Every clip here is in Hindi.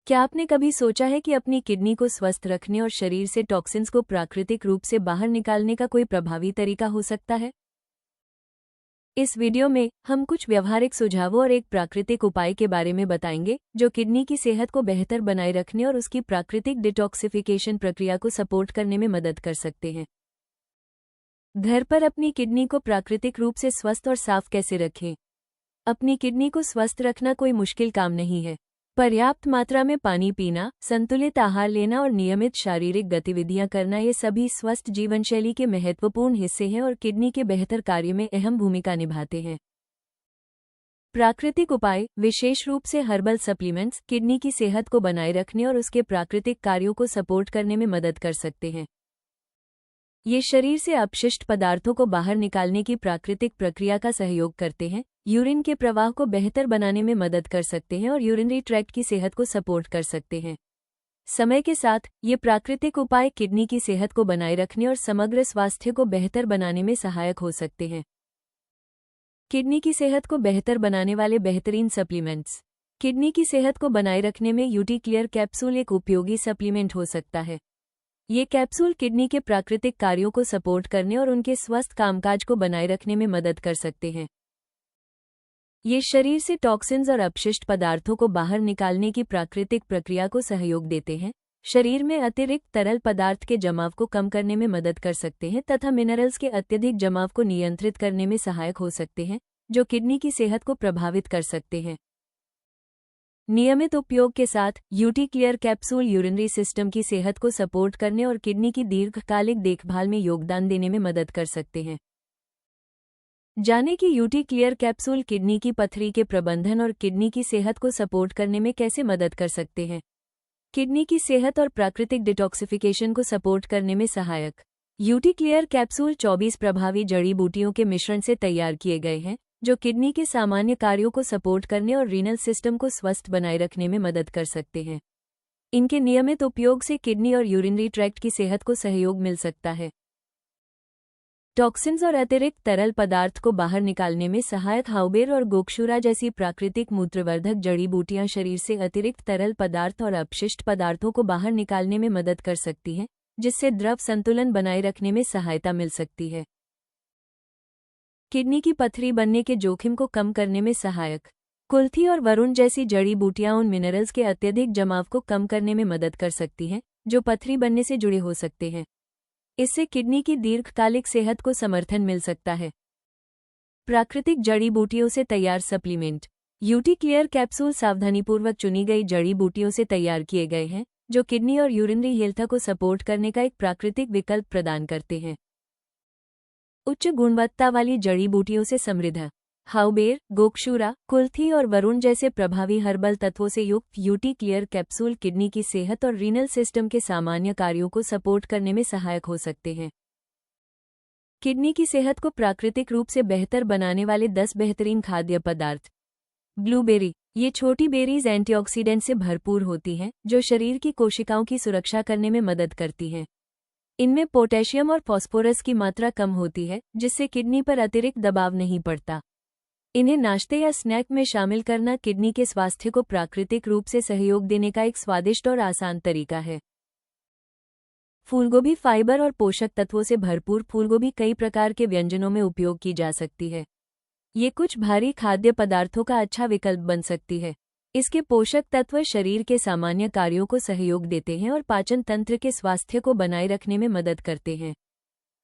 क्या आपने कभी सोचा है कि अपनी किडनी को स्वस्थ रखने और शरीर से टॉक्सिन्स को प्राकृतिक रूप से बाहर निकालने का कोई प्रभावी तरीका हो सकता है? इस वीडियो में हम कुछ व्यवहारिक सुझावों और एक प्राकृतिक उपाय के बारे में बताएंगे जो किडनी की सेहत को बेहतर बनाए रखने और उसकी प्राकृतिक डिटॉक्सिफिकेशन प्रक्रिया को सपोर्ट करने में मदद कर सकते हैं। घर पर अपनी किडनी को प्राकृतिक रूप से स्वस्थ और साफ कैसे रखें? अपनी किडनी को स्वस्थ रखना कोई मुश्किल काम नहीं है। पर्याप्त मात्रा में पानी पीना, संतुलित आहार लेना और नियमित शारीरिक गतिविधियां करना ये सभी स्वस्थ जीवनशैली के महत्वपूर्ण हिस्से हैं और किडनी के बेहतर कार्य में अहम भूमिका निभाते हैं। प्राकृतिक उपाय, विशेष रूप से हर्बल सप्लीमेंट्स, किडनी की सेहत को बनाए रखने और उसके प्राकृतिक कार्यों को सपोर्ट करने में मदद कर सकते हैं। ये शरीर से अपशिष्ट पदार्थों को बाहर निकालने की प्राकृतिक प्रक्रिया का सहयोग करते हैं, यूरिन के प्रवाह को बेहतर बनाने में मदद कर सकते हैं और यूरिनरी ट्रैक्ट की सेहत को सपोर्ट कर सकते हैं। समय के साथ ये प्राकृतिक उपाय किडनी की सेहत को बनाए रखने और समग्र स्वास्थ्य को बेहतर बनाने में सहायक हो सकते हैं। किडनी की सेहत को बेहतर बनाने वाले बेहतरीन सप्लीमेंट्स। किडनी की सेहत को बनाए रखने में यूटी क्लियर कैप्सूल एक उपयोगी सप्लीमेंट हो सकता है। ये कैप्सूल किडनी के प्राकृतिक कार्यों को सपोर्ट करने और उनके स्वस्थ कामकाज को बनाए रखने में मदद कर सकते हैं। ये शरीर से टॉक्सिन्स और अपशिष्ट पदार्थों को बाहर निकालने की प्राकृतिक प्रक्रिया को सहयोग देते हैं, शरीर में अतिरिक्त तरल पदार्थ के जमाव को कम करने में मदद कर सकते हैं तथा मिनरल्स के अत्यधिक जमाव को नियंत्रित करने में सहायक हो सकते हैं, जो किडनी की सेहत को प्रभावित कर सकते हैं। नियमित उपयोग के साथ UT clear capsule urinary system की सेहत को सपोर्ट करने और किडनी की दीर्घकालिक देखभाल में योगदान देने में मदद कर सकते हैं। जानें कि यूटी क्लियर कैप्सूल किडनी की पथरी के प्रबंधन और किडनी की सेहत को सपोर्ट करने में कैसे मदद कर सकते हैं। किडनी की सेहत और प्राकृतिक डिटॉक्सिफिकेशन को सपोर्ट करने में सहायक। यूटी क्लियर कैप्सूल 24 प्रभावी जड़ी बूटियों के मिश्रण से तैयार किए गए हैं, जो किडनी के सामान्य कार्यों को सपोर्ट करने और रीनल सिस्टम को स्वस्थ बनाए रखने में मदद कर सकते हैं। इनके नियमित उपयोग से किडनी और यूरिनरी ट्रैक्ट की सेहत को सहयोग मिल सकता है। टॉक्सिन्स और अतिरिक्त तरल पदार्थ को बाहर निकालने में सहायक हाउबेर और गोक्षूरा जैसी प्राकृतिक मूत्रवर्धक जड़ी बूटियां शरीर से अतिरिक्त तरल पदार्थ और अपशिष्ट पदार्थों को बाहर निकालने में मदद कर सकती हैं, जिससे द्रव संतुलन बनाए रखने में सहायता मिल सकती है। किडनी की पथरी बनने के जोखिम को कम करने में सहायक। कुल्थी और वरुण जैसी जड़ी बूटियां उन मिनरल्स के अत्यधिक जमाव को कम करने में मदद कर सकती हैं, जो पथरी बनने से जुड़े हो सकते हैं। इससे किडनी की दीर्घकालिक सेहत को समर्थन मिल सकता है। प्राकृतिक जड़ी बूटियों से तैयार सप्लीमेंट। यूटी क्लियर कैप्सूल सावधानीपूर्वक चुनी गई जड़ी बूटियों से तैयार किए गए हैं, जो किडनी और यूरिनरी हेल्थ को सपोर्ट करने का एक प्राकृतिक विकल्प प्रदान करते हैं। उच्च गुणवत्ता वाली जड़ी बूटियों से समृद्ध। हाउबेर, गोक्षूरा, कुल्थी और वरुण जैसे प्रभावी हर्बल तत्वों से युक्त यूटी क्लियर कैप्सूल किडनी की सेहत और रीनल सिस्टम के सामान्य कार्यों को सपोर्ट करने में सहायक हो सकते हैं। किडनी की सेहत को प्राकृतिक रूप से बेहतर बनाने वाले 10 बेहतरीन खाद्य पदार्थ। ब्लूबेरी। ये छोटी बेरीज एंटीऑक्सीडेंट से भरपूर होती हैं, जो शरीर की कोशिकाओं की सुरक्षा करने में मदद करती हैं। इनमें पोटेशियम और फास्फोरस की मात्रा कम होती है, जिससे किडनी पर अतिरिक्त दबाव नहीं पड़ता। इन्हें नाश्ते या स्नैक में शामिल करना किडनी के स्वास्थ्य को प्राकृतिक रूप से सहयोग देने का एक स्वादिष्ट और आसान तरीका है। फूलगोभी फाइबर और पोषक तत्वों से भरपूर फूलगोभी कई प्रकार के व्यंजनों में उपयोग की जा सकती है। ये कुछ भारी खाद्य पदार्थों का अच्छा विकल्प बन सकती है। इसके पोषक तत्व शरीर के सामान्य कार्यों को सहयोग देते हैं और पाचन तंत्र के स्वास्थ्य को बनाए रखने में मदद करते हैं।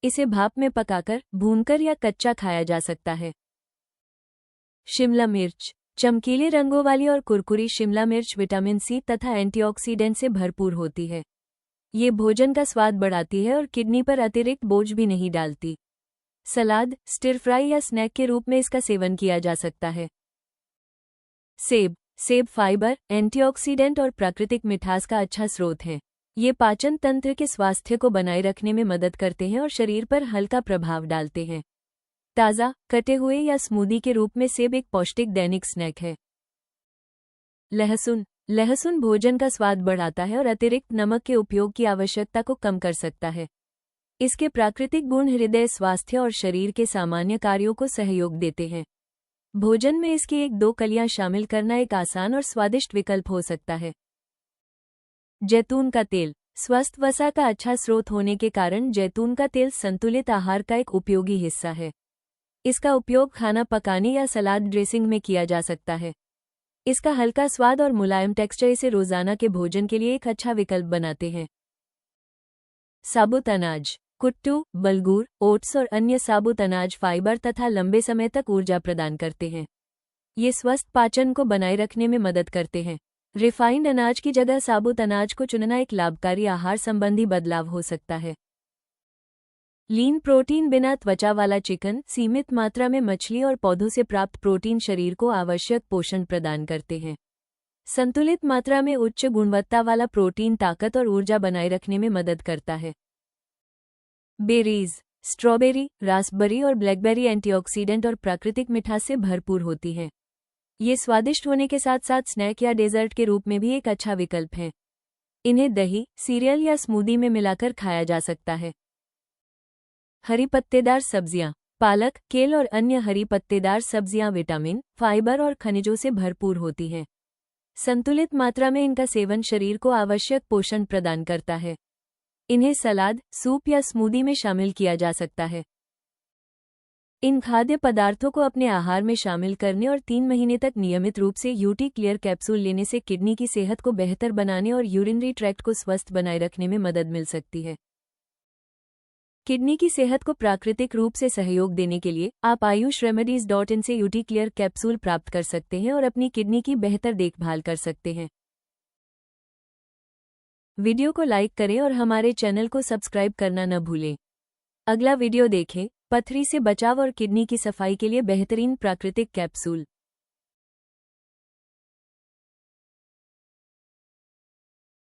इसे भाप में पकाकर, भूनकर या कच्चा खाया जा सकता है। शिमला मिर्च। चमकीले रंगों वाली और कुरकुरी शिमला मिर्च विटामिन सी तथा एंटीऑक्सीडेंट से भरपूर होती है। ये भोजन का स्वाद बढ़ाती है और किडनी पर अतिरिक्त बोझ भी नहीं डालती। सलाद, स्टिर फ्राई या स्नैक के रूप में इसका सेवन किया जा सकता है। सेब। सेब फाइबर, एंटीऑक्सीडेंट और प्राकृतिक मिठास का अच्छा स्रोत है। ये पाचन तंत्र के स्वास्थ्य को बनाए रखने में मदद करते हैं और शरीर पर हल्का प्रभाव डालते हैं। ताज़ा, कटे हुए या स्मूदी के रूप में सेब एक पौष्टिक दैनिक स्नैक है। लहसुन। लहसुन भोजन का स्वाद बढ़ाता है और अतिरिक्त नमक के उपयोग की आवश्यकता को कम कर सकता है। इसके प्राकृतिक गुण हृदय स्वास्थ्य और शरीर के सामान्य कार्यों को सहयोग देते हैं। भोजन में इसकी 1-2 कलियां शामिल करना एक आसान और स्वादिष्ट विकल्प हो सकता है। जैतून का तेल। स्वस्थ वसा का अच्छा स्रोत होने के कारण जैतून का तेल संतुलित आहार का एक उपयोगी हिस्सा है। इसका उपयोग खाना पकाने या सलाद ड्रेसिंग में किया जा सकता है। इसका हल्का स्वाद और मुलायम टेक्सचर इसे रोजाना के भोजन के लिए एक अच्छा विकल्प बनाते हैं। साबुत अनाज। कुट्टू, बलगूर, ओट्स और अन्य साबुत अनाज फाइबर तथा लंबे समय तक ऊर्जा प्रदान करते हैं। ये स्वस्थ पाचन को बनाए रखने में मदद करते हैं। रिफाइंड अनाज की जगह साबुत अनाज को चुनना एक लाभकारी आहार संबंधी बदलाव हो सकता है। Lean protein. बिना त्वचा वाला चिकन, सीमित मात्रा में मछली और पौधों से प्राप्त प्रोटीन शरीर को आवश्यक पोषण प्रदान करते हैं। संतुलित मात्रा में उच्च गुणवत्ता वाला प्रोटीन ताकत और ऊर्जा बनाए रखने में मदद करता है। बेरीज। स्ट्रॉबेरी, रास्पबेरी और ब्लैकबेरी एंटीऑक्सीडेंट और प्राकृतिक मिठास से भरपूर होती हैं। ये स्वादिष्ट होने के साथ साथ स्नैक या डेजर्ट के रूप में भी एक अच्छा विकल्प है। इन्हें दही, सीरियल या स्मूदी में मिलाकर खाया जा सकता है। हरी पत्तेदार सब्जियां। पालक, केल और अन्य हरी पत्तेदार सब्जियां विटामिन, फाइबर और खनिजों से भरपूर होती हैं। संतुलित मात्रा में इनका सेवन शरीर को आवश्यक पोषण प्रदान करता है। इन्हें सलाद, सूप या स्मूदी में शामिल किया जा सकता है। इन खाद्य पदार्थों को अपने आहार में शामिल करने और 3 महीने तक नियमित रूप से यूटी क्लियर कैप्सूल लेने से किडनी की सेहत को बेहतर बनाने और यूरिनरी ट्रैक्ट को स्वस्थ बनाए रखने में मदद मिल सकती है। किडनी की सेहत को प्राकृतिक रूप से सहयोग देने के लिए आप ayushremedies.in से यूटी क्लियर कैप्सूल प्राप्त कर सकते हैं और अपनी किडनी की बेहतर देखभाल कर सकते हैं। वीडियो को लाइक करें और हमारे चैनल को सब्सक्राइब करना न भूलें। अगला वीडियो देखें। पथरी से बचाव और किडनी की सफाई के लिए बेहतरीन प्राकृतिक कैप्सूल।